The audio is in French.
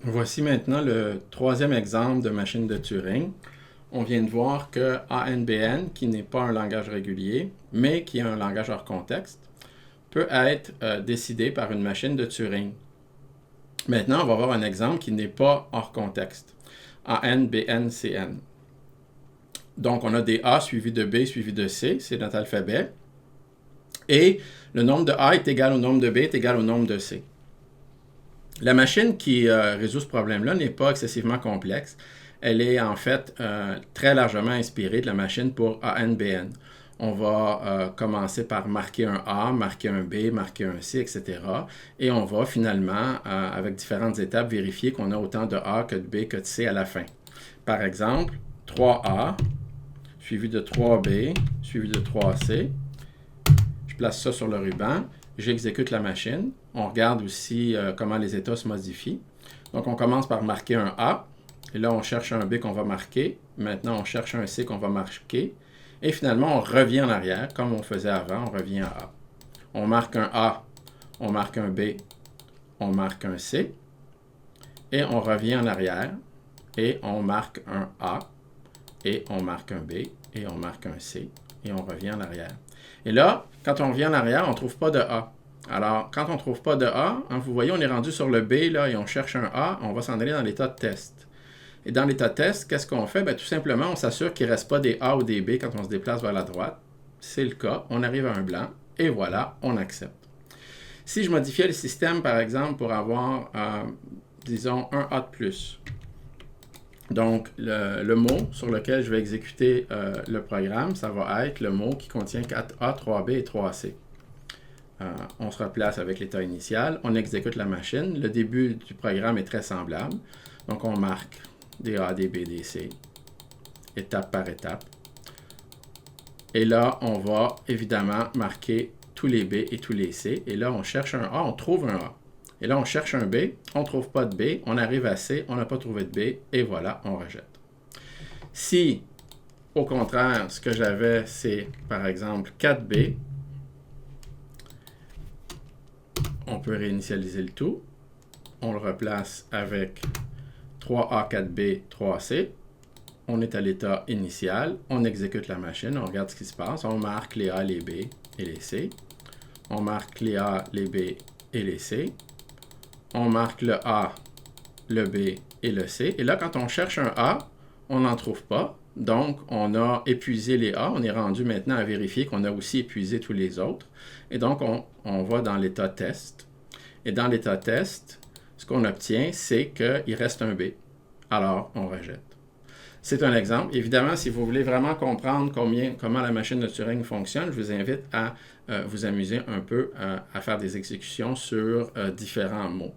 Voici maintenant le troisième exemple de machine de Turing. On vient de voir que ANBN, qui n'est pas un langage régulier, mais qui est un langage hors contexte, peut être décidé par une machine de Turing. Maintenant, on va voir un exemple qui n'est pas hors contexte. ANBNCN. Donc, on a des A suivis de B suivis de C, c'est notre alphabet. Et le nombre de A est égal au nombre de B est égal au nombre de C. La machine qui résout ce problème-là n'est pas excessivement complexe. Elle est en fait très largement inspirée de la machine pour ANBN. On va commencer par marquer un A, marquer un B, marquer un C, etc. Et on va finalement, avec différentes étapes, vérifier qu'on a autant de A que de B que de C à la fin. Par exemple, 3A, suivi de 3B, suivi de 3C. Je place ça sur le ruban. J'exécute la machine. On regarde aussi comment les états se modifient. Donc, on commence par marquer un A. Et là, on cherche un B qu'on va marquer. Maintenant, on cherche un C qu'on va marquer. Et finalement, on revient en arrière, comme on faisait avant. On revient à A. On marque un A, on marque un B, on marque un C. Et on revient en arrière. Et on marque un A. Et on marque un B. Et on marque un C. Et on revient en arrière. Et là, quand on revient en arrière, on ne trouve pas de A. Alors, quand on ne trouve pas de A, vous voyez, on est rendu sur le B là, et on cherche un A, on va s'en aller dans l'état de test. Et dans l'état de test, qu'est-ce qu'on fait? Bien, tout simplement, on s'assure qu'il ne reste pas des A ou des B quand on se déplace vers la droite. C'est le cas, on arrive à un blanc, et voilà, on accepte. Si je modifiais le système, par exemple, pour avoir, disons, un A de plus, donc, le mot sur lequel je vais exécuter le programme, ça va être le mot qui contient 4A, 3B et 3C. On se replace avec l'état initial, on exécute la machine. Le début du programme est très semblable. Donc, on marque des A, des B, des C, étape par étape. Et là, on va évidemment marquer tous les B et tous les C. Et là, on cherche un A, on trouve un A. Et là, on cherche un B, on ne trouve pas de B, on arrive à C, on n'a pas trouvé de B, et voilà, on rejette. Si, au contraire, ce que j'avais, c'est, par exemple, 4B, on peut réinitialiser le tout. On le replace avec 3A, 4B, 3C. On est à l'état initial, on exécute la machine, on regarde ce qui se passe, on marque les A, les B et les C. On marque les A, les B et les C. On marque le A, le B et le C. Et là, quand on cherche un A, on n'en trouve pas. Donc, on a épuisé les A. On est rendu maintenant à vérifier qu'on a aussi épuisé tous les autres. Et donc, on va dans l'état test. Et dans l'état test, ce qu'on obtient, c'est qu'il reste un B. Alors, on rejette. C'est un exemple. Évidemment, si vous voulez vraiment comprendre comment la machine de Turing fonctionne, je vous invite à vous amuser un peu à faire des exécutions sur différents mots.